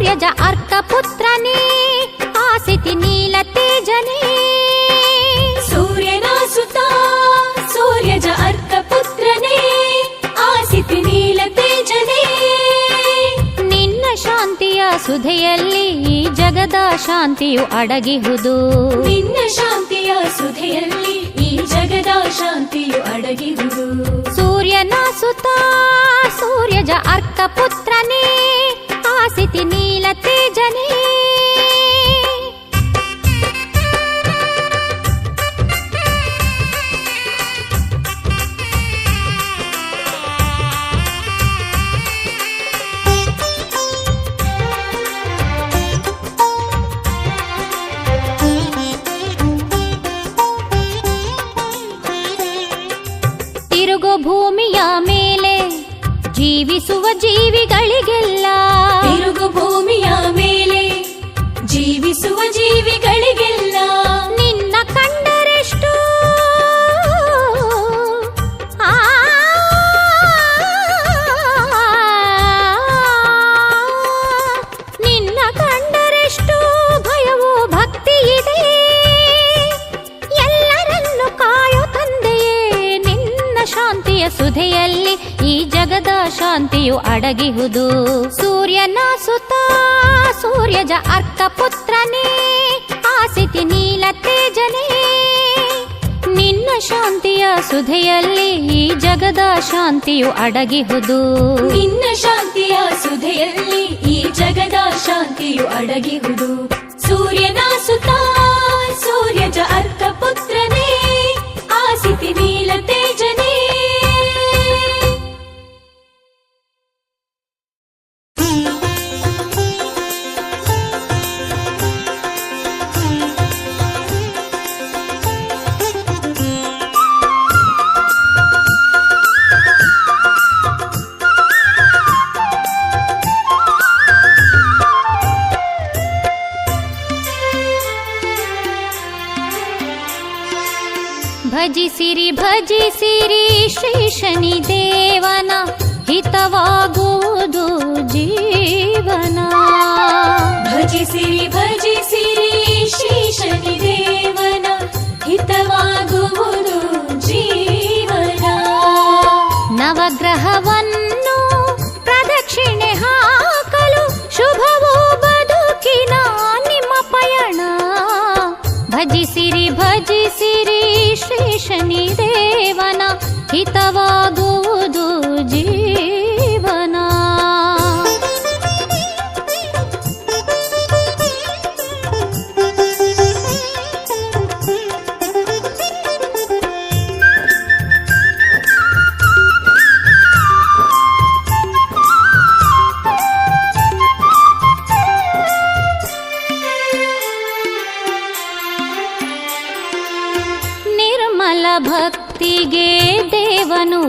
ಸೂರ್ಯಜ ಅರ್ಕಪುತ್ರನೇ ಆಸಿತಿ ನೀಲ ತೇಜನೇ. ಸೂರ್ಯನ ಸುತ ಸೂರ್ಯಜ ಅರ್ಕಪುತ್ರನೇ ಆಸಿತಿ ನೀಲ ತೇಜನೇ. ನಿನ್ನ ಶಾಂತಿಯ ಸುಧೆಯಲ್ಲಿ ಈ ಜಗದ ಶಾಂತಿಯು ಅಡಗಿಹುದು. ನಿನ್ನ ಶಾಂತಿಯ ಸುಧೆಯಲ್ಲಿ ಈ ಜಗದ ಶಾಂತಿಯು ಅಡಗಿಹುದು. ಸೂರ್ಯನ ಸುತ ಸೂರ್ಯಜ ಅರ್ಕಪುತ್ರನೇ ಆಸಿತಿ ನೀಲ ತೇಜನೇ. ತಿರುಗೋ ಭೂಮಿಯ ಮೇಲೆ ಜೀವಿಸುವ ಜೀವಿಗಳಿಗೆಲ್ಲ. ತಿರುಗು ಭೂಮಿಯ ಮೇಲೆ ಜೀವಿಸುವ ಜೀವಿಗಳಿಗೆಲ್ಲ. ನಿನ್ನ ಕಂಡರೆಷ್ಟು ನಿನ್ನ ಕಂಡರೆಷ್ಟು ಭಯವೂ ಭಕ್ತಿ ಇದೆ. ಎಲ್ಲರನ್ನು ಕಾಯೋ ತಂದೆಯೇ ನಿನ್ನ ಶಾಂತಿಯ ಸುಧೆಯಲ್ಲಿ ಈ ಜಗದ ಶಾಂತಿಯು ಅಡಗಿಹುದು. ಸೂರ್ಯನ ಸುತ ಸೂರ್ಯಜ ಅರ್ಕಪುತ್ರನೇ ಆಸಿತಿ ನೀಲ ತೇಜನೇ. ನಿನ್ನ ಶಾಂತಿಯ ಸುಧೆಯಲ್ಲಿ ಈ ಜಗದ ಶಾಂತಿಯು ಅಡಗಿಹುದು. ನಿನ್ನ ಶಾಂತಿಯ ಸುಧೆಯಲ್ಲಿ ಈ ಜಗದ ಶಾಂತಿಯು ಅಡಗಿಹುದು. ಸೂರ್ಯನ ಸುತ ಸೂರ್ಯಜ ಅರ್ಕಪುತ್ರನೇ ಆಸಿತಿ ನೀಲ ತೇಜನೇ. ಭಜಿಸಿರಿ ಶ್ರೀ ಶನಿದೇವನ ಹಿತವಾಗುವುದು ಜೀವನ. ಭಜಿಸಿರಿ ಶ್ರೀ ಶನಿದೇವನ ಹಿತವಾಗುವುದು ಜೀವನ. ನವಗ್ರಹವನ್ನು ಪ್ರದಕ್ಷಿಣೆ ಹಾಕಲು ಶುಭವೋ ಬದುಕಿನ ನಿಮ್ಮ ಪಯಣ. ಭಜಿಸಿರಿ ಶ್ರೀ ಶನಿದೇವನ ಹಿತವಾಗುವುದು ಜೀವನ. ನಿರ್ಮಲ ಭಕ್ತಿಗೆ ದೇವನು